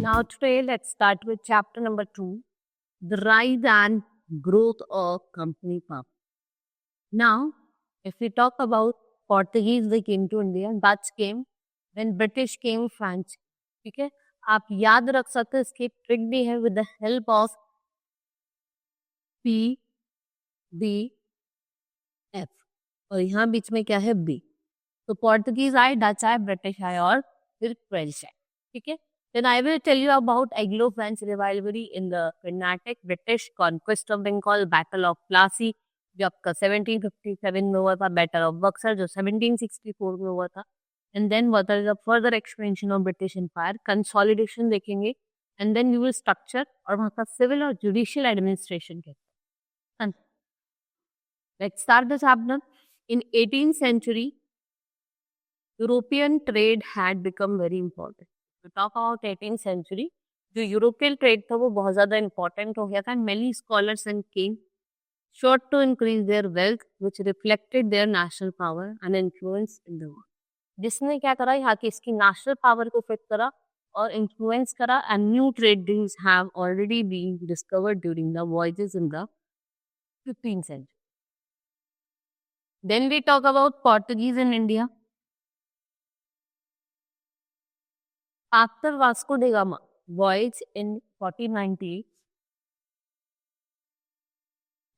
Now, today, let's start with chapter number 2, the rise and growth of company power. Now, if we talk about Portuguese, they came to India, Dutch came, then British came, France. ठीक है, आप याद रख सकते हैं, इसकी trick भी है, with the help of P, B, F, और यहाँ बीच में क्या है B. तो पोर्टुगीज आए, डच आए, ब्रिटिश आए और फिर फ्रेंच आए. ठीक है. Then I will tell you about Anglo-French rivalry in the Carnatic, British conquest of Bengal, Battle of Plassey जो आपका 1757 में हुआ था, बैटल ऑफ बक्सर जो 1764 में हुआ था, and then what is the further expansion of British empire, consolidation देखेंगे, and then you will structure और वहाँ का सिविल और जुडिशियल एडमिनिस्ट्रेशन कहते हैं. Let's start the chapter. In 18th century, European trade had become very important. To talk about 18th century, जो European trade था वो बहुत ज्यादा इंपॉर्टेंट हो गया था. Many scholars and king sought to increase their wealth, which reflected their national power and influence in the world. जिसने क्या करा, यहाँ की इसकी नेशनल पावर को फिट करा और इन्फ्लुएंस करा. And new trade deals have already been discovered during the voyages in the 15th century. Then we talk about Portuguese in India. After Vasco da Gama voyage in 1498,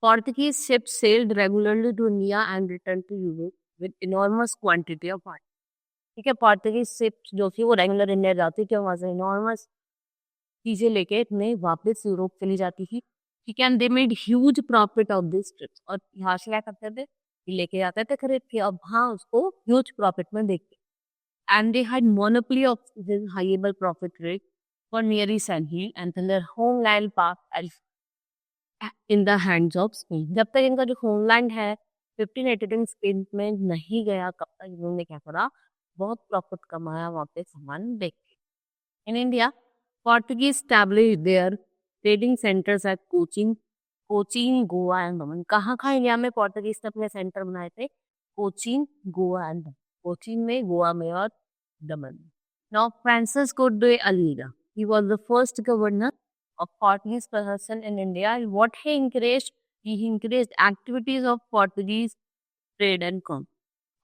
Portuguese ships sailed regularly to India and returned to Europe with enormous quantity of iron. ठीक है, Portuguese ships जो थी वो regular India जाती थी, वहां से enormous चीजें लेके अपने वापस यूरोप चली जाती थी. ठीक है, and they made huge profit of this trips. और यहाँ से क्या करते थे, लेके जाते थे खरीद के, अब हाँ उसको ह्यूज प्रॉफिट में देखते. And they had monopoly of this highable profit rate for nearly century until their homeland passed in the hands of Spain. जब तक इनका जो होमलैंड है 1582 स्पेन में नहीं गया, कब तक इन्होंने क्या करा, बहुत प्रॉफिट कमाया वहाँ पे सामान बेच के. In India, Portuguese established their trading centers at Cochin, Goa and दमन. कहाँ कहाँ इंडिया में पोर्टुगीज ने अपने सेंटर बनाए थे? कोचीन, गोवा एंड दमन. कोचीन में, गोवा में और दमन. Now Francisco de Almeida, he was the first governor of Portuguese possession in India. And what he encouraged activities of Portuguese trade and commerce.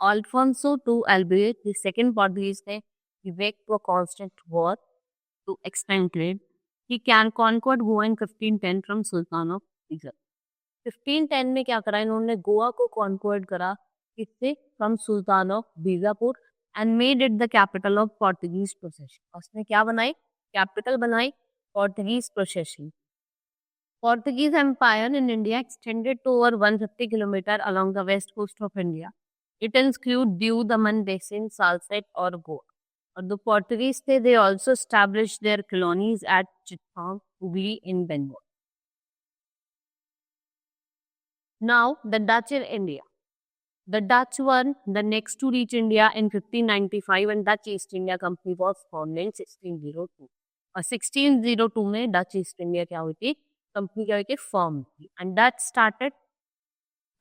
Alfonso II Albert, the second Portuguese ने waged a constant war to expand trade. He can conquered Goa in 1510 from Sultan of Pisa. 1510 में क्या करा इन्होंने, गोवा को कॉन्क्वर्ड करा, किससे, from Sultan of Bijapur, and made it the capital of Portuguese possession. उसने क्या बनाई, कैपिटल बनाई Portuguese possession. Portuguese empire in India extended to over 150 kilometers along the west coast of India. It includes Diu, Daman, Basin, Salsette और Goa. और the Portuguese they also established their colonies at Chittagong, Hooghly in Bengal. Now the Dutch in India. The Dutch were the next to reach India in 1595 and Dutch East India Company was formed in 1602. और 1602 में Dutch east India क्या हुई थी, company क्या हुई थी, form थी. And Dutch started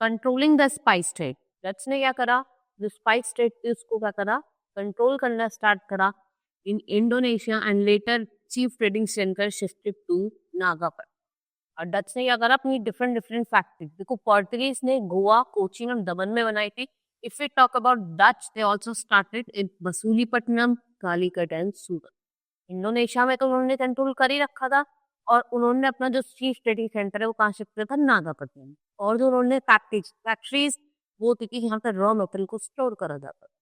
controlling the spice trade. Dutch ने क्या करा, जो स्पाइस ट्रेड थी उसको क्या करा, कंट्रोल करना स्टार्ट करा in Indonesia. And later chief trading centre shifted to Nagapattinam. और डच ने क्या करा, अपनी डिफरेंट फैक्ट्री, देखो पोर्टुगीज ने गोवा, कोचीन और दमन में बनाई थी. If we talk about Dutch, they also started in Masulipatnam, Calicut and Surat. Indonesia में तो उन्होंने कंट्रोल कर ही रखा था और उन्होंने अपना जो चीफ ट्रेडिंग सेंटर है वो कहाँ शिफ्ट किया था, नागापट्टिनम. और जो उन्होंने फैक्ट्रीज वो थी कि यहाँ पर रॉ मटेरियल को स्टोर करा जाता था.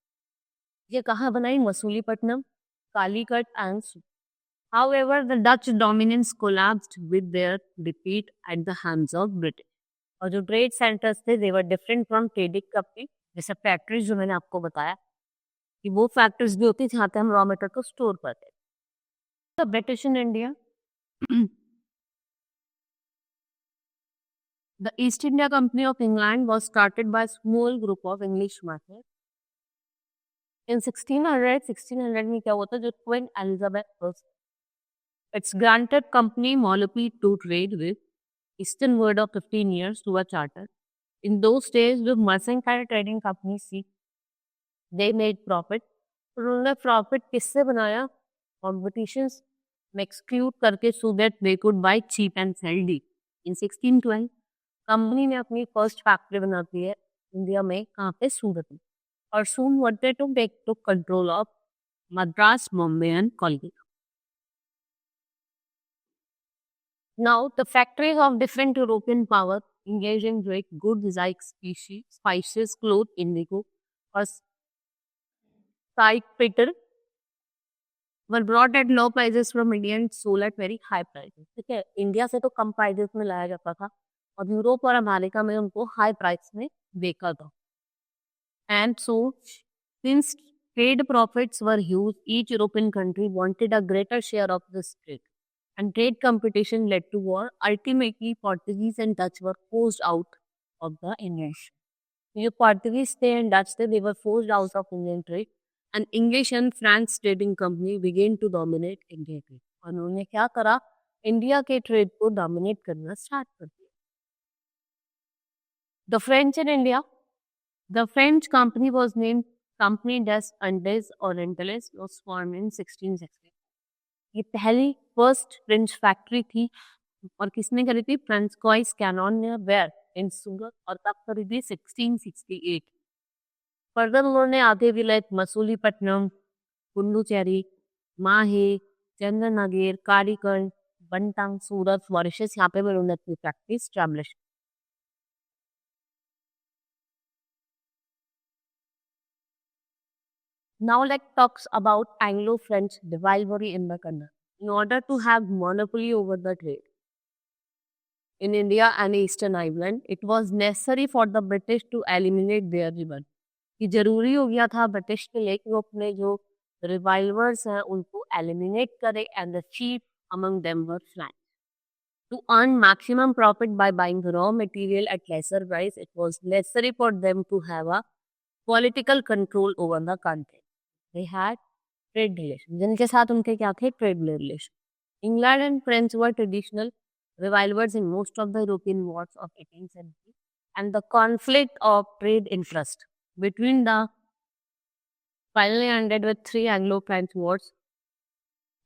ये कहाँ बनाई, Masulipatnam, Calicut and Surat. However, the Dutch dominance collapsed with their defeat at the hands of British. और जो ट्रेड सेंटर्स थे they were different from trading company. जैसे फैक्ट्रीज जो मैंने आपको बताया कि वो फैक्ट्रीज भी होती थी जहाँ पे हम रॉ मटेरियल को स्टोर करते थे. The British in India. The East India Company of England was started by a small group of English merchants. In 1600 में क्या होता, जो Queen Elizabeth was, it's granted company monopoly to trade with eastern world of 15 years to a charter. In those days, जो mercantile trading companies थी, they made profit. उन्होंने profit किससे बनाया? Competitions में एक्सक्लूड करके, so that they could buy cheap and sell deep. In 1612 company ने अपनी first factory बनाती है इंडिया में, कहाँ पे? सूरत में. और soon what they took, they took control of Madras, Bombay and Kolkata. Now, the factories of different European power engaged in great goods like species, spices, cloth, indigo, or saltpeter were brought at low prices from India and sold at very high prices. ठीक है, India से तो कम prices में लाया जाता था और Europe और अमेरिका में उनको हाई प्राइस में बेचा था. And so, since trade profits were huge, each European country wanted a greater share of this trade. And trade competition led to war. Ultimately, Portuguese and Dutch were forced out of the Indian trade. ये Portuguese थे and Dutch थे, they were forced out of Indian trade. And English and France trading company began to dominate Indian trade. और उन्होंने क्या करा? India के trade को dominate करना स्टार्ट कर दिया. The French in India. The French company was named Compagnie des Andes Orientales, was formed in 1660. ये पहली फर्स्ट फ्रेंच फैक्ट्री थी और किसने करी थी? फ्रांसकोइस कैनोनियर वेयर इन सूरत, और तब करी थी 1668. फर्दर उन्होंने आगे भी लाइक मसूलीपट्टनम, पुडुचेरी, माहे, चंद्रनगर, कारीगंज, बंटंग, सूरत, मॉरिशस, यहाँ पे भी उन्होंने अपनी factory establish. Now let's talk about Anglo-French rivalry in the country. In order to have monopoly over the trade in India and Eastern Ireland, it was necessary for the British to eliminate their rival. कि जरूरी हो गया था British के लिए कि वो अपने जो रिवाइवर्स हैं उनको एलिमिनेट करे, and the chief among them were France. To earn maximum profit by buying raw material at lesser price, it was necessary for them to have a political control over the country. They had trade relations. जिनके साथ उनके क्या थे? Trade relation. England and France were traditional rivals in most of the European wars of 18th century, and the conflict of trade interest between the finally ended with three Anglo-French wars.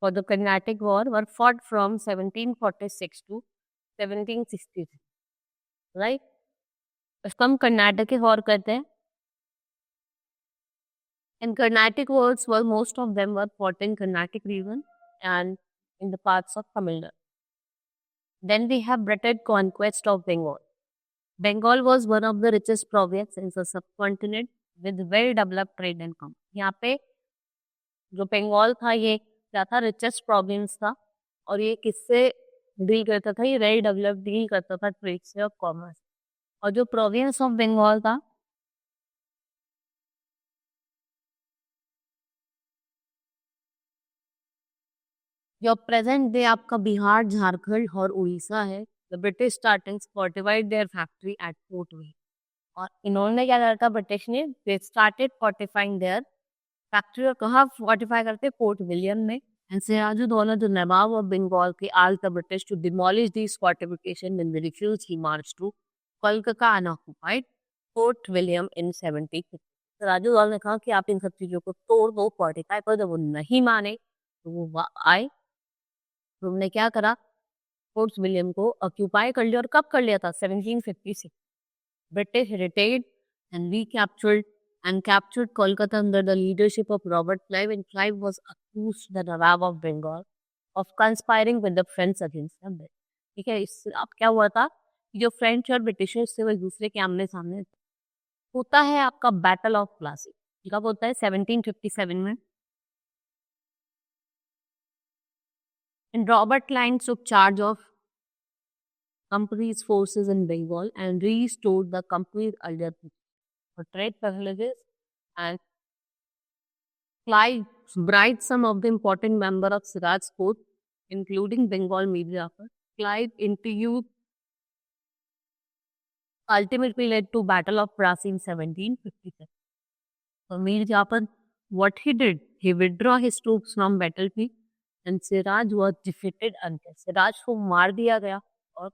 For the Carnatic War were fought from 1746 to 1763. Right? इसको हम Karnataka war कहते हैं. And Carnatic wars were most of them were fought in Carnatic region and in the parts of Tamil Nadu. Then we have British conquest of Bengal. Bengal was one of the richest provinces in the subcontinent with well-developed trade and commerce. यहाँ पे जो बंगाल था ये क्या था? Richest province था और ये किससे डील करता था? ये वेल डेवलप्ड डील करता था ट्रेड से और कॉमर्स. और जो प्रोविंस ऑफ बंगाल था जो प्रेजेंट डे आपका बिहार, झारखंड और उड़ीसा है, the British starting fortified their factory at Fort William. और इन्होंने क्या करा था ब्रिटिश ने? They started fortifying their factory. और कहाँ फोर्टिफाई करते? फोर्ट विलियम में. एंड सिराजुद्दौला जो नवाब ऑफ बंगाल के all the British to demolish this fortification when they refuse he march to Kolkata and occupied Fort William in 1750. Sirajuddaula ने कहा कि आप इन सब चीजों को तोड़ दो, फोर्टिफाई कर. जब वो नहीं माने तो वो आए. तो उन्होंने क्या करा? फोर्ट विलियम को ऑक्यूपाई कर लिया. और कब कर लिया था? 1756. British retained and recaptured and captured Kolkata under the leadership of Robert Clive, and Clive was accused the Nawab of Bengal of conspiring with the French against them. ठीक है, इससे अब क्या हुआ था कि जो फ्रेंच और ब्रिटिशर्स थे वो एक दूसरे के आमने सामने थे. होता है आपका बैटल ऑफ प्लासी. कब होता है? 1757 में. And Robert Clive took charge of company's forces in Bengal and restored the company's earlier for trade privileges. And Clive bribed some of the important members of Siraj's court, including Bengal Mir. Clive interviewed ultimately led to Battle of Plassey in 1757. So Mir Jafar, what he did, he withdrew his troops from battlefield and Siraj was defeated until Siraj को मार दिया गया और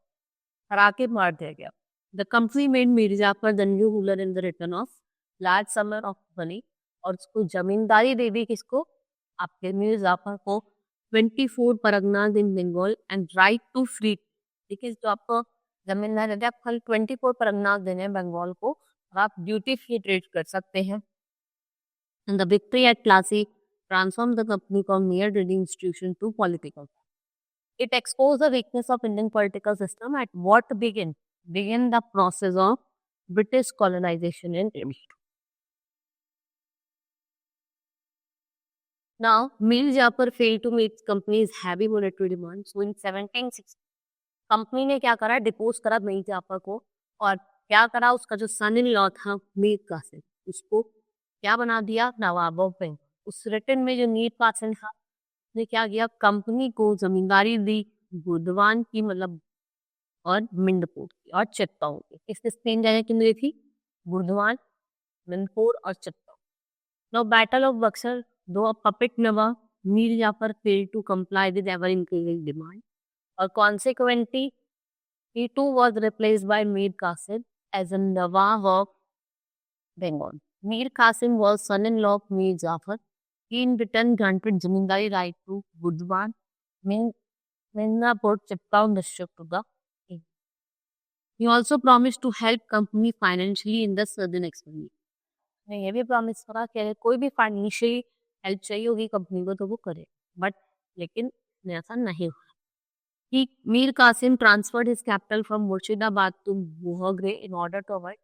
हरा के मार दिया गया. The company made Mir Jafar the new ruler in the return of large summer of money, और उसको जमींदारी दे दी किसको, आपके मीरजाफर को, 24 परगनाज इन Bengal and right to free. ठीक है, जो आपको जमींदारी देते हैं, आप कल 24 परगनाज देने हैं बंगाल को, और आप ड्यूटी फ्री ट्रेड कर सकते हैं। And the victory at Plassey transformed the company from mere trading institution to political. It exposed the weakness of Indian political system at what began the process of British colonization in India. Now, Mir Jafar failed to meet company's heavy monetary demands. So in 1760, company ने क्या करा, depots करा मीर जाफर को, और क्या करा, उसका जो सन इन लॉ था मीर कासिम, उसको क्या बना दिया, नवाब ऑफ बंगाल। उस रिटर्न में जो मीर कासिम था, उसने क्या किया, कंपनी को जमींदारी दी बुर्दवान की, मतलब और मिंदपुर की और चित्तौड़ की। किस किस तीन जगह की मिली थी, बुर्दवान, मिंदपुर और Chittor. Now battle of Buxar, दो puppet nawab Mir Jafar failed to comply with ever increasing demand, और consequently he too was replaced by Mir Qasim as a Nawab of Bengal. Mir Qasim was son-in-law of Mir Jafar. He in return granted zamindari right to Budwan, Minnapur, Chipkaun district to the king. He also promised to help company financially in the southern expansion. ने ये भी promise करा कि अगर कोई भी financially help चाहिए होगी कंपनी को तो वो करे, बट लेकिन ऐसा नहीं हुआ। Mir Qasim transferred his capital from Murshidabad to Mohagre in order to avoid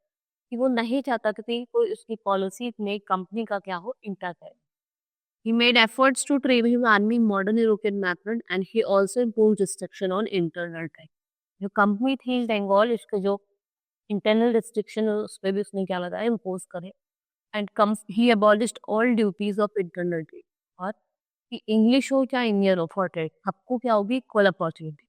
कि वो नहीं चाहता कि कोई उसकी पॉलिसी में कंपनी का क्या हो, interfere. He made efforts to train his army in modern European method and he also imposed restriction on internal trade. जो कंपनी थी बंगाल, इसके जो इंटरनल रिस्ट्रिक्शन है उस पर भी उसने क्या लगाया, इम्पोज करे। And he abolished all duties of internal trade, और कि इंग्लिश हो या इंडियन हो फॉर ट्रेड, सबको क्या होगी, equal opportunity.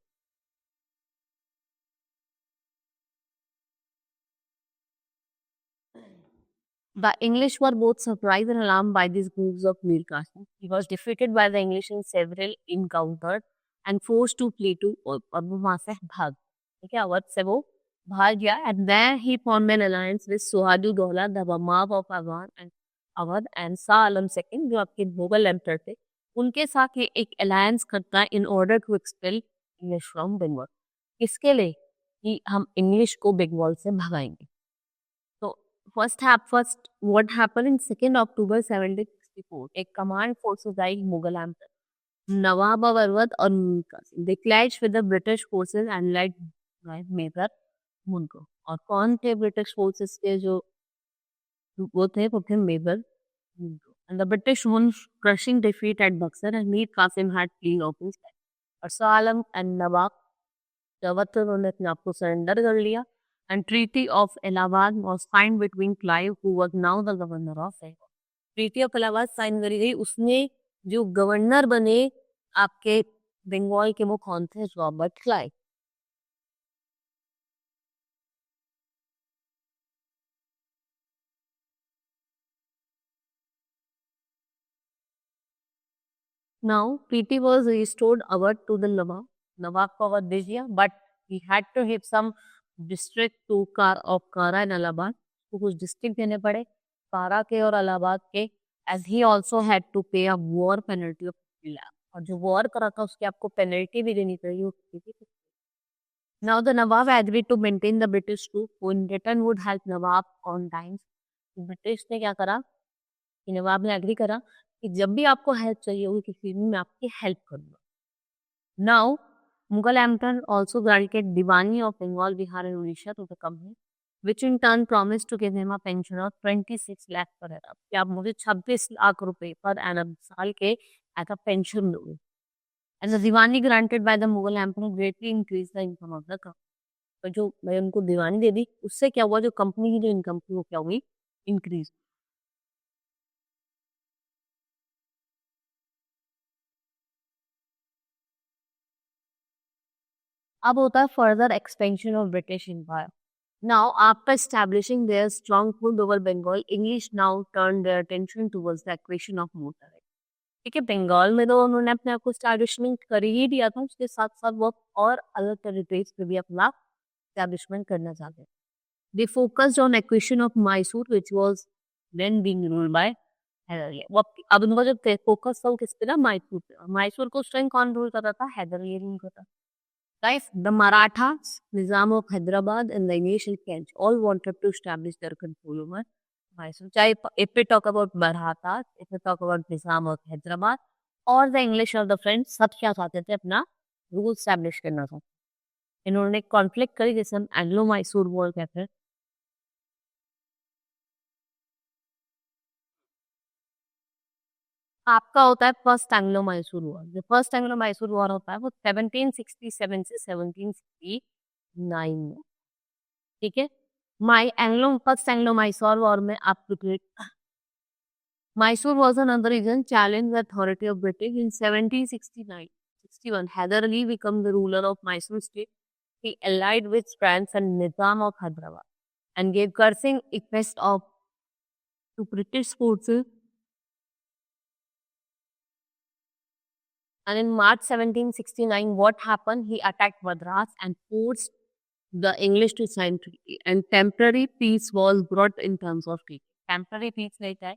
The English were both surprised and alarmed by these moves of Mir Qasim. He was defeated by the English in several encounters and forced to flee to और वो वहां से भाग, ठीक है, अवध से वो भाग गया, and there he formed an alliance with Suhadu Dowla, the Nawab of Awadh and Shah Alam II, जो आपके मुगल एम्पर थे, उनके साथ ये एक अलायंस करता है in order to expel English from Bengal. किसके लिए, कि हम इंग्लिश को बंगाल से भगाएंगे। So first, what happened in 2nd October 1764? A command forces like Mughal Emperor Nawab of Awadh और Mir Qasim, they clashed with the British forces and led by Major Munro। और कौन थे ब्रिटिश फोर्सेस के जो वो थे major Munro. And the British won crushing defeat at Buxar and Mir Qasim had fleeing off his side। और Shah Alam and नवाब जवत उन्होंने अपने आप को सरेंडर कर लिया। And Treaty of Allahabad was signed between Clive, who was now the governor of Bengal। Treaty of Allahabad sign करी गई, उसने जो गवर्नर बने आपके बंगाल के वो कौन थे, Robert Clive. Now treaty was restored Awadh to the Nawab. Nawab को अवध दे दिया, but he had to give some district to of Kara and Allahabad। तो कुछ डिस्ट्रिक्ट देने पड़े कारा के और इलाहाबाद के, as he also had to pay a war penalty of 50 lakh। और जो वॉर करा था उसकी आपको पेनल्टी भी देनी पड़ेगी, वो कितनी थी? Now the Nawab agreed to maintain the British troops who in return would help Nawab on times। British ने क्या करा कि नवाब ने एग्री करा कि जब भी आपको हेल्प चाहिए होगी किसी भी, मैं आपकी हेल्प करूंगा। Now Mughal emperor also granted Diwani of Bengal, Bihar and Odisha to the company, which in turn promised to give him a pension of 26 lakh per annum। कि आप मुझे 26 लाख रुपए पर एनम साल के ऐसा पेंशन दोगे। And the Diwani granted by the Mughal emperor greatly increased the income of the company। तो जो मैं उनको दीवानी दे दी, उससे क्या हुआ, जो कंपनी की जो इनकम थी वो क्या हुई, इंक्रीज। अब होता है further expansion of British empire. Now after establishing their stronghold over Bengal, English now turn their attention towards the acquisition of motor. ठीक है, बंगाल में तो उन्होंने अपने आप को एस्टैब्लिशमेंट कर ही दिया था, उसके साथ साथ वो और अलग टेरिटरीज पे भी अपना एस्टैब्लिशमेंट करना चाहते हैं। They focused on acquisition of Mysore, which was then being ruled by Haider Ali. वो अब उनका जो फोकस था वो किस पे था? मैसूर पे। और मैसूर को उस टाइम कौन रूल कर रहा था? हैदर अली रूल कर रहा था। Guys, the Marathas, Nizam of Hyderabad, and the initial French all wanted to establish their control over Mysore. चाहे if we talk about Marathas, if we talk about Nizam of Hyderabad, or the English of the French, सब क्या चाहते थे? अपना rule establish करना था। इन्होंने conflict करी जिसे हम एंग्लो मैसूर वॉर कहते हैं। आपका होता है फर्स्ट एंग्लो मैसूर वॉर। जो फर्स्ट एंग्लो मैसूर वॉर होता है वो 1767 से 1769 में, ठीक है। फर्स्ट एंग्लो मैसूर वॉर में आप Mysore was another region challenged the authority of British in 1769-61. Hyder Ali became the ruler of Mysore state. He allied with France and Nizam of Hyderabad and gave cursing effect of to British forces. And in March 1769, what happened? He attacked Madras and forced the English to sign treaty. And temporary peace was brought in terms of treaty. Temporary peace रहता है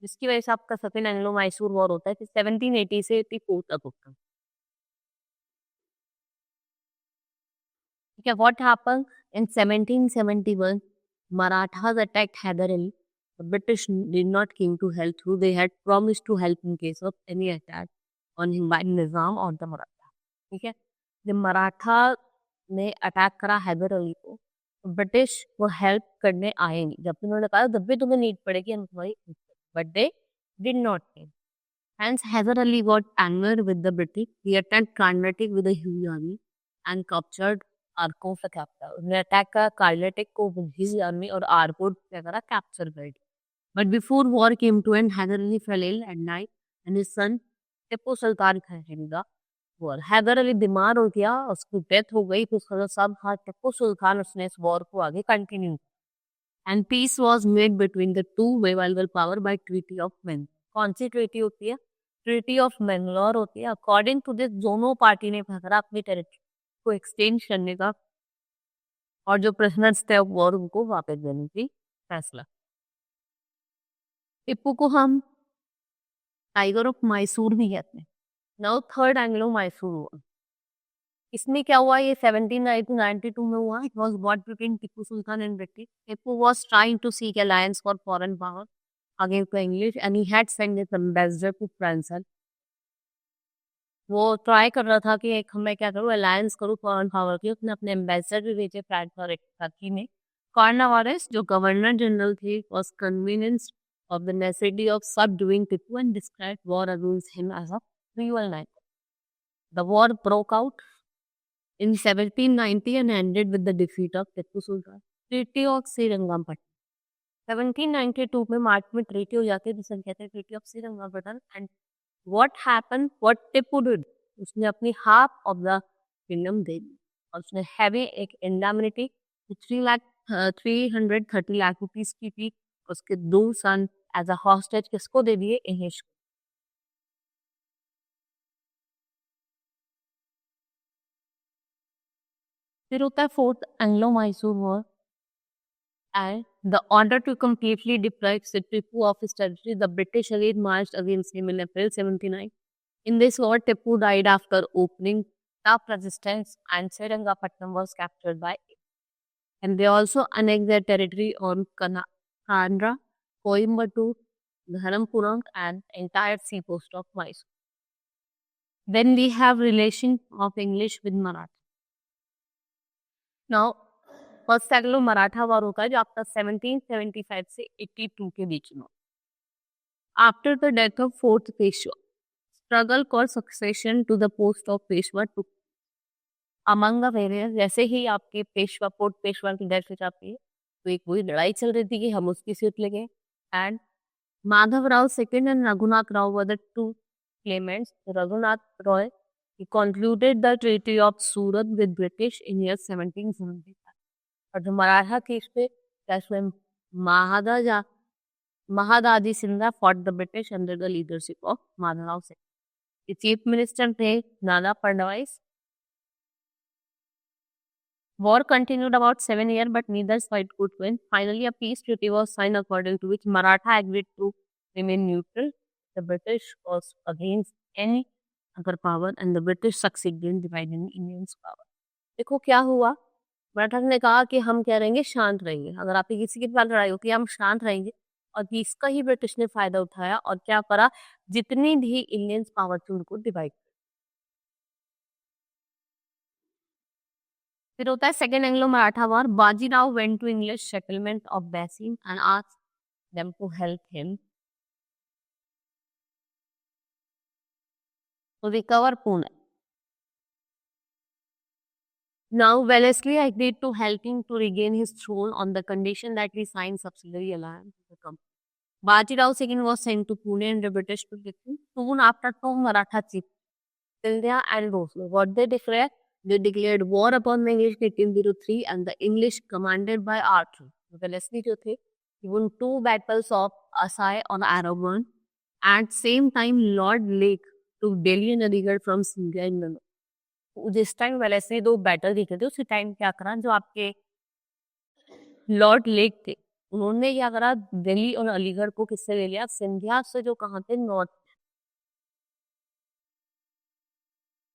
जिसकी वजह से आपका second Anglo Mysore war होता है फिर 1780 से 84 तक होता है, ठीक है। What happened in 1771 Marathas attacked Hyder Ali. The British did not came to help through. They had promised to help in case of any attack on him by Nizam or the Maratha, ठीक है। जब मराठा ने अटैक करा हैदर अली को तो ब्रिटिश वो help करने आए नहीं। जब उन्होंने कहा जब भी तुम्हें नीड पड़ेगी हम तुम्हारी, but they did not came. Hence, Hyder Ali got angry with the British. He attacked Carnatic with a huge army and captured Arcot the capital. उन्होंने अटैक करा कार्नाटिक को with his army और आरकोट क्या करा? कैप्चर कर दिया। But before war came to end, Hyder Ali fell ill at night and his son Tipu सुल्तान खरीद the war. Haider Ali बीमार हो गया, उसकी डेथ हो गई, फिर उसका जो सब था टिप्पू सुल्तान उसने इस वॉर को आगे continue. And piece was made between the two revival power bye treaty of man. कौन सी ट्रीटी होती है? ट्रीटी ऑफ मैंगलोर होती है। अकॉर्डिंग टू दिस दोनों पार्टी ने कहा अपनी टेरिटरी को एक्सचेंज करने का और जो प्रिजनर्स थे वॉर उनको वापस देने की फैसला। टिप्पू को हम टाइगर ऑफ मैसूर भी कहते हैं। Now third Anglo Mysore war, इसमें क्या हुआ? ये 1792 में हुआ। It was fought between Tipu Sultan and British. Tipu was trying to seek alliance for foreign power against the English and he had sent his ambassador to France. वो ट्राई कर रहा था कि एक मैं क्या करूँ, अलायंस करूँ फॉरेन पावर की। उसने अपने एम्बेसडर भी भेजे फ्रांस और टर्की में। कॉर्नवालिस जो गवर्नर जनरल थे was कन्वीनियंस्ड of the necessity of subduing Tipu and described war against him as a cruel nightmare. The war broke out in 1790 and ended with the defeat of Tipu Sultan. Treaty of Srirangapatnam 1792 में मार्च में treaty हो जाती है जिसे हम कहते हैं treaty of Srirangapatnam. And what happened, what Tipu did, उसने अपनी हाफ ऑफ द किंगडम दे दी और उसने हैवी एक इंडैमिनिटी 330 लाख रुपीस की थी। उसके दो सन एज अ हॉस्टेज किसको दे दिए? इंग्लिश को। फिर होता है fourth Anglo Mysore war and the order to completely deprive Tipu of his territory, the British elite marched against him in April 79. In this war, Tipu died after opening tough resistance and Srirangapatnam was captured by him. And they also annexed their territory on Kandra, Coimbatore, Dharampuram and entire seacoast of Mysore. Then we have relation of English with Marathi. Now, first Anglo Maratha war होता है जो आपका 1775 से 82 के बीच में। After the death of fourth Peshwa, struggle for succession to the post of Peshwa to among the various. जैसे ही आपके पेशवा फोर्थ पेशवा की डेथ हो जाती है तो एक वही लड़ाई चल रही थी कि हम उसकी सीट लेंगे। And Madhav Rao second and Raghunath Rao were the two Clements. Raghunath Roy he concluded the treaty of Surat with British in year 1775. और जो मराठा केस पे कैसे Mahadaji Scindia fought the British under the leadership of Madhavrao Singh. Chief minister थे Nana Fadnavis War continued about 7 years, but neither side could win. Finally, a peace treaty was signed according to which Maratha agreed to remain neutral. The British was against any other power, and the British succeeded in dividing Indians' power. देखो क्या हुआ, मराठा ने कहा कि हम क्या रहेंगे, शांत रहेंगे। अगर आपकी किसी के साथ लड़ाई होती है, हम शांत रहेंगे। और इसका ही ब्रिटिश ने फायदा उठाया और क्या करा, जितनी भी इंडियंस पावर थी उनको डिवाइड। फिर होता है second Anglo Maratha war. Bajirao went to English settlement of Bassein and asked them to help him to recover Pune. Now Wellesley agreed to help him to regain his throne on the condition that he signed subsidiary alliance with the company. Bajirao II was sent to Pune and the British to defeat. Soon after, two Maratha chiefs, Sindhya and Roslo, what they declared? They declared war upon the English in 1803 and the English commanded by Arthur. Wellesley जो थे, he won two battles of Asai on Aragon. At same time, Lord Lake took Delhi and Aligarh from Sindhya in the जिस time Wellesley दो battle जीते थे उसी time क्या करा, जो आपके लॉर्ड लेक थे उन्होंने क्या करा, दिल्ली और अलीगढ़ को किससे ले लिया, सिंधिया से, जो कहाँ थे, north.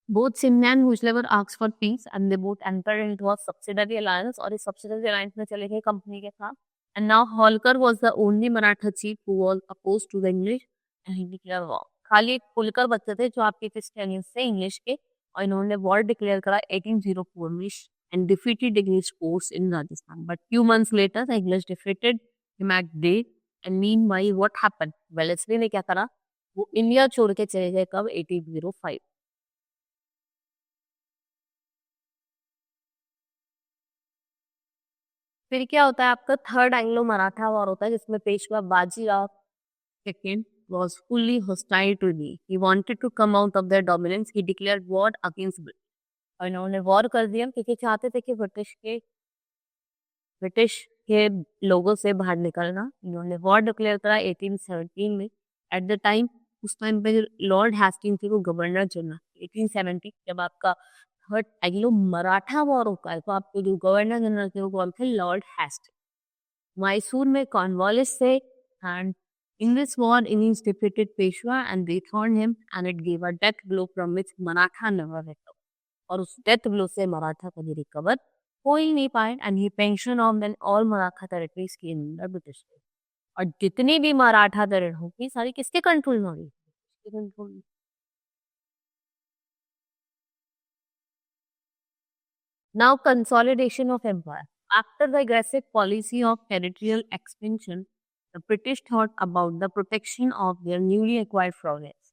both Simla and Huslever asked for peace and they both entered into a subsidiary alliance, और इस subsidiary alliance में चले गए कंपनी के साथ। And now Holkar was the only Maratha chief who was opposed to the English and he declared war. खाली एक होलकर बच्चे थे जो आपके क्रिश्चियनियंस थे इंग्लिश के, और इन्होंने वॉर डिक्लेयर करा 1804 में and defeated English force in Rajasthan. But few months later, the English defeated him at Day. And meanwhile, what happened? Wellesley ने क्या करा, वो इंडिया छोड़ के चले गए कब, 1805। फिर क्या होता है आपका थर्ड एंग्लो मराठा वॉर होता है, जिसमें Peshwa Bajirao second was fully hostile to me. He wanted to come out of their dominance. He declared war against Britain. और इन्होंने वॉर कर दिया क्योंकि चाहते थे कि ब्रिटिश के लोगों से बाहर निकलना। इन्होंने वॉर डिक्लेयर करा 1817 में। एट द टाइम, उस टाइम पे लॉर्ड हेस्टिंग थे वो गवर्नर जनरल। 1870 जब आपका थर्ड एंग्लो मराठा वॉर होता है तो आपके जो गवर्नर जनरल थे वो कौन थे, लॉर्ड हेस्टिंग। मैसूर में कॉर्नवालिस थे and in this war Indians defeated Peshwa and they thorned him and it gave a death blow from which Maratha never recovered। और उस डेथ ब्लो से मराठा कभी रिकवर हो ही नहीं पाए and he pension on then all Maratha territories के अंदर ब्रिटिश। और जितनी भी मराठा टेरिटरी होगी सारी किसके कंट्रोल में होगी, किसके कंट्रोल में। Now, consolidation of empire. After the aggressive policy of territorial expansion, the British thought about the protection of their newly acquired province.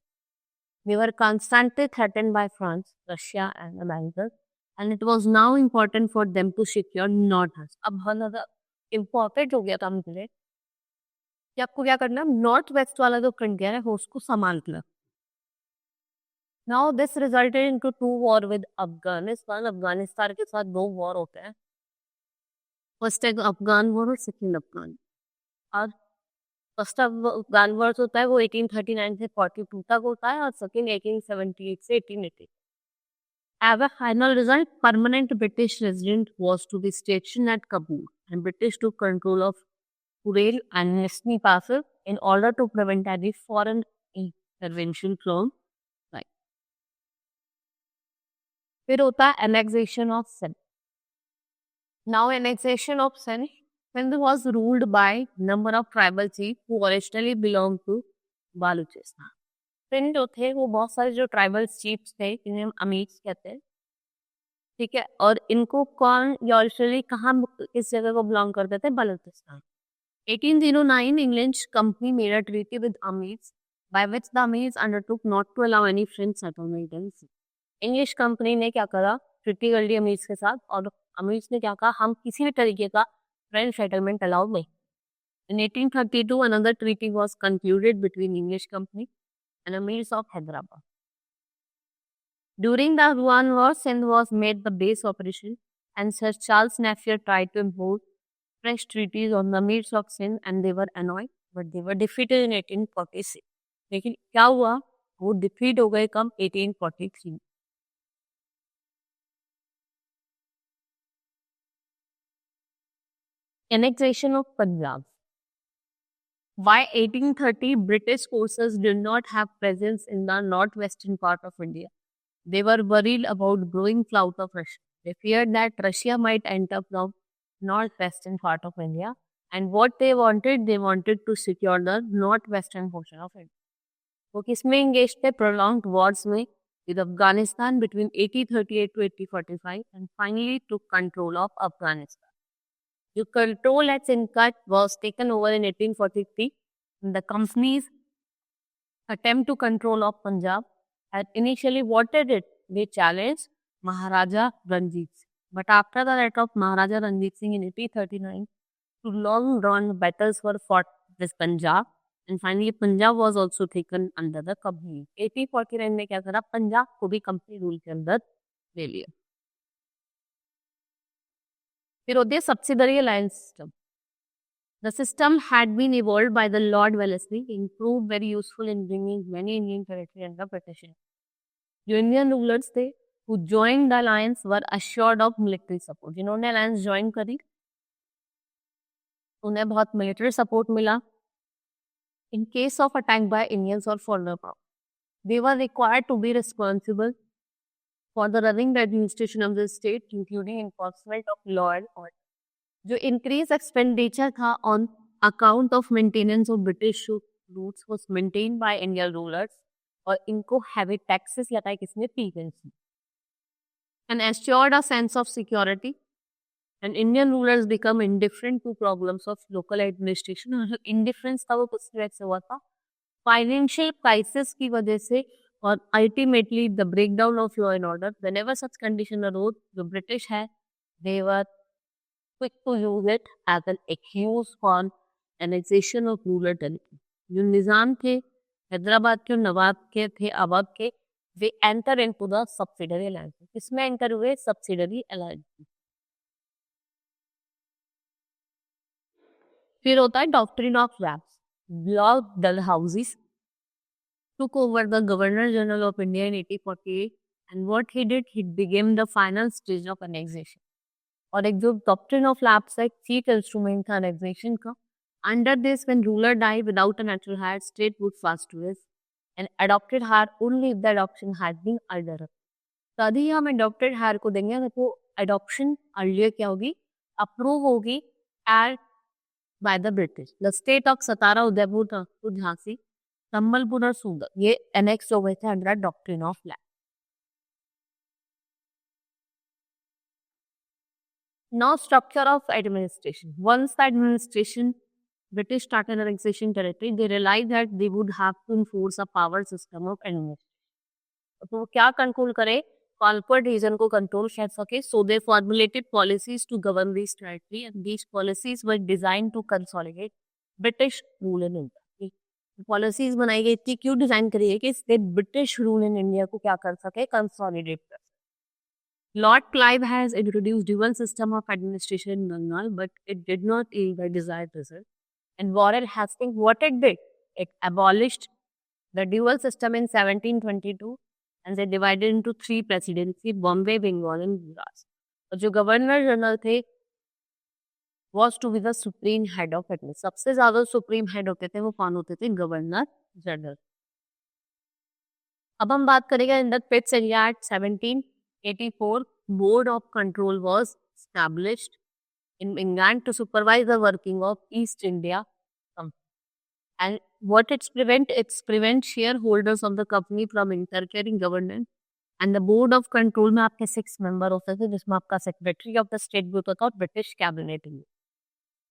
They were constantly threatened by France, Russia, and America, and it was now important for them to secure north-west। अब बहुत ज़्यादा important हो गया था उनके लिए कि आपको क्या करना है, नॉर्थ वेस्ट वाला जो फ्रंटियर है वो उसको संभालना। Now this resulted into two war with Afghanistan। Afghanistan के साथ दो वॉर होते हैं, फर्स्ट है अफगान वॉर और सेकंड अफगान। और फर्स्ट अफगान वॉर होता है वो 1839 से 42 तक होता है और सेकंड 1878 से 1880। As a final result, permanent British resident was to be stationed at Kabul and British took control of Kurel and Nesni passes in order to prevent any foreign intervention from right। फिर होता है annexation of Sindh। Now annexation of Sindh, Sindh was ruled by number of tribal chiefs who originally belonged to Baluchistan। Sindh जो थे वो बहुत सारे जो tribal chiefs थे इन्हें हम अमीर्स कहते हैं, ठीक है। और इनको कौन यूजुअली कहाँ किस जगह को बिलोंग करते थे, Balochistan. 1809 English company made a treaty with Amirs by which the Amirs undertook not to allow any French settlement in Sindh। English company ने क्या करा, ट्रीटी कर ली अमीर्स के साथ और अमीर्स ने क्या कहा, हम किसी भी तरीके का फ्रेंच सेटलमेंट अलाउ नहीं। In 1832 another treaty was concluded between English company and Amirs of Hyderabad। During the Afghan War, Sindh was made the base operation and Sir Charles Napier tried to impose fresh treaties on the Amirs of Sindh and they were annoyed but they were defeated in 1846। लेकिन क्या हुआ, वो defeat हो गए कम 1843। Annexation of Punjab. By 1830, British forces did not have presence in the northwestern part of India. They were worried about growing clout of Russia. They feared that Russia might enter from northwestern part of India. And what they wanted to secure the northwestern portion of India. वो किसमें engaged थे? Prolonged wars में with Afghanistan between 1838 to 1845 and finally took control of Afghanistan. The control at Sinkat was taken over in 1843. And the company's attempt to control of Punjab had initially wanted it. They challenged Maharaja Ranjit Singh. But after the death of Maharaja Ranjit Singh in 1839, two long-drawn battles were fought with Punjab. And finally, Punjab was also taken under the company. 1849 में क्या करा? पंजाब को भी company rule के अंदर ले लिया. फिर होती है subsidiary alliance system. The system had been evolved by the Lord Wellesley, improved very useful in bringing many Indian territory under British. जो Indian rulers थे who joined the alliance were assured of military support. जिन्होंने alliance join करी उन्हें बहुत military support मिला. In case of attack by Indians or foreign power, they were required to be responsible for the running the administration of the state, including enforcement of law and order. जो increase expenditure था on account of maintenance of British routes was maintained by Indian rulers और इनको heavy taxes लगाए किसने? Peasants. And assured a sense of security. And Indian rulers become indifferent to problems of local administration. और indifference था वो कुछ वजह से हुआ था financial crisis की वजह से और ultimately the breakdown of law and order. Whenever such condition arose, जो British है, they were quick to use it as an excuse for annexation of rural territory. जो निजाम थे हैदराबाद के नवाब के थे अवाब के वे enter into the subsidiary alliance. किसमें एंटर हुए? Subsidiary alliance. फिर होता है doctrine of lapse. Lord Dalhousie took over the Governor General of India in 1848 and what he did, he became the final stage of annexation. और एक जो doctrine of lapse है chief instrument था annexation का. Under this, when ruler died without a natural heir, state would fast to his and adopted heir only if the adoption had been earlier. तभी हम adopted heir को देंगे अगर वो adoption earlier क्या होगी? Approve होगी and by the British. The state of सतारा, उदयपुर, झांसी, संबलपुर और सूरत ये एनेक्स हो गए थे under doctrine of lapse. Now structure of administration. Once the administration, British started annexation territory, they realized that they would have to enforce a power system of administration. तो वो क्या control करे? Corporate reason को control कर सके. So they formulated policies to govern this territory and these policies were designed to consolidate British rule in India. Policies बनाई गई थी क्यों डिजाइन करी है कि state British rule in India को क्या कर सके? कंसोलिडेट कर. Lord Clive has introduced dual system of administration in Bengal, but it did not yield the desired result. And Warren Hastings, what it did, it abolished the dual system in 1722 and they divided into three presidencies, Bombay, Bengal and Gujarat. और जो governor general थे was to be the supreme head of it. सबसे ज्यादा supreme head होते थे वो कौन होते थे? Governor general. अब हम बात करेंगे in the Pitt's India act 1784 board of control was established in England to supervise the working of East India Company. And what it's prevent shareholders of the company from interfering governance. And the board of control में आपके 6 member होते थे जिसमें आपका secretary of the state भी होता था और ब्रिटिश कैबिनेट में.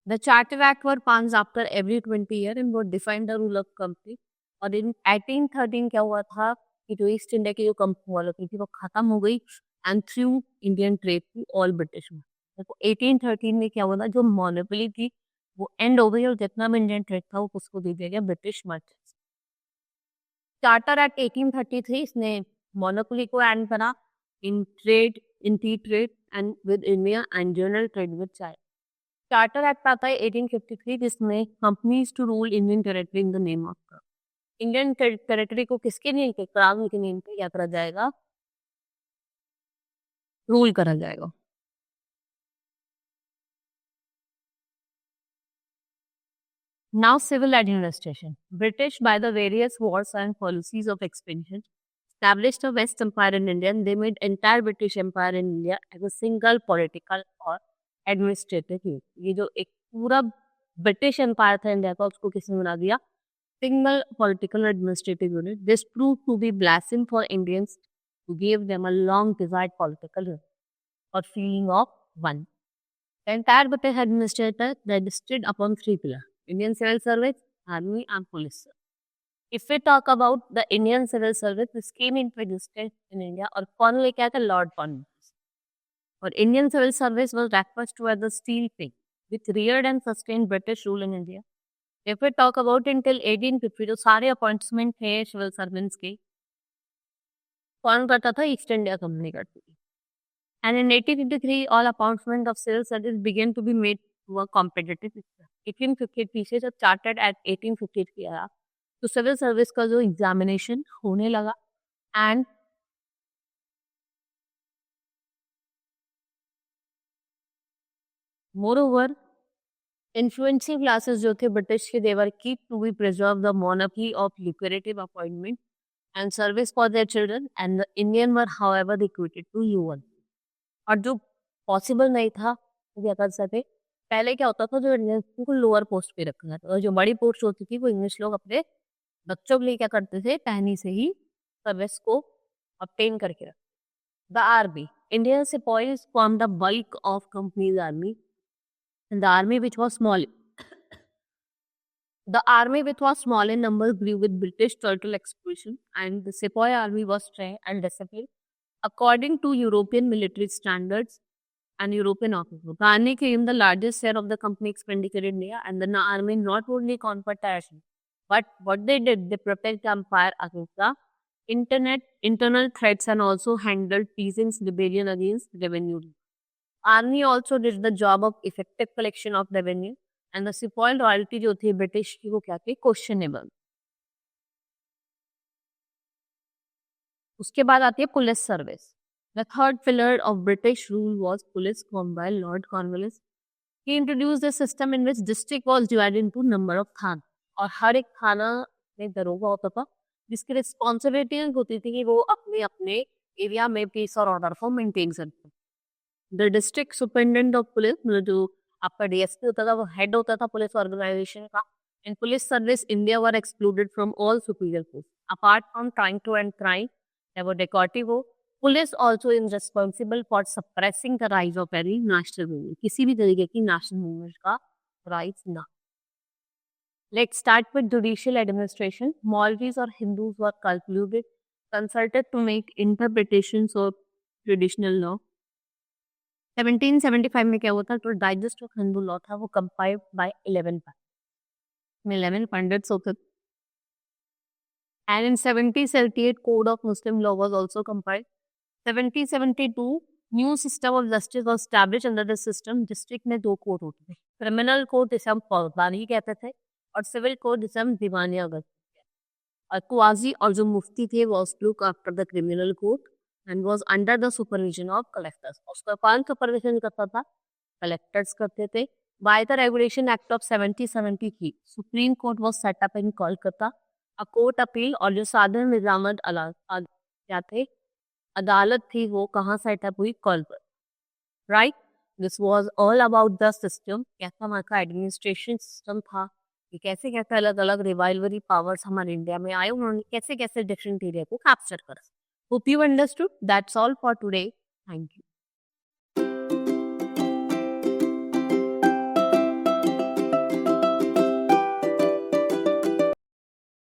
The Charter Act were passed after every 20 years and would define the rule of company. और in 1813 क्या हुआ था कि जो ईस्ट इंडिया की जो कंपनी हुआ करती थी वो खत्म हो गई एंड थ्रू इंडियन ट्रेड थी ऑल ब्रिटिश में. देखो 1813 में क्या हुआ था जो मोनोपोली थी वो एंड हो गई और जितना भी इंडियन ट्रेड था वो उसको दे दिया गया ब्रिटिश मर्चेंट्स. चार्टर एक्ट 1833 इसने मोनोपोली को एंड करा in trade, in tea trade and with India and general trade with China. Charter act आता है 1853 जिसमें companies to rule Indian territory in the name of crown. Indian territory को किसके name पे? Crown के name पे क्या करा जाएगा? रूल करा जाएगा. Now, civil administration. British, by the various wars and policies of expansion, established a West Empire in India, and they made entire British Empire in India as a single political or administrative unit. ये जो एक पूरा British empire था India का, उसको किसने बना दिया? Single political administrative unit. This proved to be blessing for Indians who gave them a long desired political rule or feeling of one. The entire British administrator rested upon three pillars: Indian civil service, army, and police. If we talk about the Indian civil service, this came into existence in India, और कौन लेके आया था? Lord Cornwallis. और Indian civil service was referred to as the steel thing, which reared and sustained British rule in India. If we talk about until 1850, जो सारे appointment थे civil servants के, कौन करता था? ईस्ट इंडिया कंपनी करती थी. And in 1853, all appointment of civil service began to be made to a competitive system. 1853 से जब चार्टेड एट 1853 आया, तो सिविल सर्विस का जो एग्जामिनेशन होने लगा, and moreover influencing classes जो थे ब्रिटिश के, they were keep to be preserve the monarchy of lucrative appointment and service for their children, and the Indian were however recruited to UN. और जो possible नहीं था वो क्या कर सकते? पहले क्या होता था, जो इंडियंस को लोअर पोस्ट पे रखा जाता था, और जो बड़ी पोस्ट होती थी वो इंग्लिश लोग अपने बच्चों के लिए क्या करते थे? पहनी से ही सर्विस को ऑब्टेन करके रख. The army. Indian sipahis form the bulk of company's army. The army which was small. The army, which was small in numbers, grew with British total explosion, and the Sepoy army was trained and disciplined according to European military standards and European officers. The army became the largest share of the company expenditure in India, and the army not only conquered territory, but what they did, they protect the empire against the internal threats and also handled peasants' rebellion against revenue. Army also did the job of effective collection of revenue, and the sepoy royalty जो थी British की, वो क्या थी? Questionable. उसके बाद आती है police service. The third pillar of British rule was police, formed by Lord Cornwallis. He introduced the system in which district was divided into number of थाना, और हर एक थाना में दरोगा होता था, जिसकी रिस्पॉन्सिबिलिटी होती थी कि वो अपने अपने एरिया में पीस और ऑर्डर को मेंटेन करते. The district superintendent of police, मतलब जो आपका डीएसपी होता था, वो हेड होता था पुलिस ऑर्गेनाइजेशन का. In police service India were excluded from all superior post apart from trying to end crime, चाहे वो डेकोर्टी हो. Police also is responsible for suppressing the rise of any national movement, किसी भी तरीके की नेशनल मूवमेंट का rise ना. Let's start with judicial administration. Maulvis और Hindus were concluded consulted to make interpretations of traditional law. 1775 में क्या हुआ था? तो डाइजेस्ट ऑफ हिंदू लॉ था, वो कंपाइल्ड बाय 11 पंडित्स होते. And in 1778 code of Muslim law was also compiled. 1772 new system of justice was established. Under this system district में दो कोर्ट होते थे. क्रिमिनल कोर्ट जिसे हम फौजदारी कहते थे, और सिविल कोर्ट जिसे हम दीवानिया कहते थे. और क्वाजी और जो मुफ्ती थे was look after the criminal court and was under the supervision of collectors. उसका कौन सुपरविजन करता था? कलेक्टर्स करते थे. By the Regulation Act of 1773, Supreme Court was set up in Kolkata. A court appeal, और जो साधारण निजामत क्या थे? अदालत थी, वो कहाँ सेटअप हुई? Kolkata. Right. This was all about the system. कैसा हमारा का एडमिनिस्ट्रेशन सिस्टम था, कि कैसे कैसे अलग अलग रिवाइवरी पावर्स हमारे इंडिया में आए, उन्होंने कैसे कैसे डिफरेंट एरिया को कैप्चर करा. Hope you understood. That's all for today. Thank you.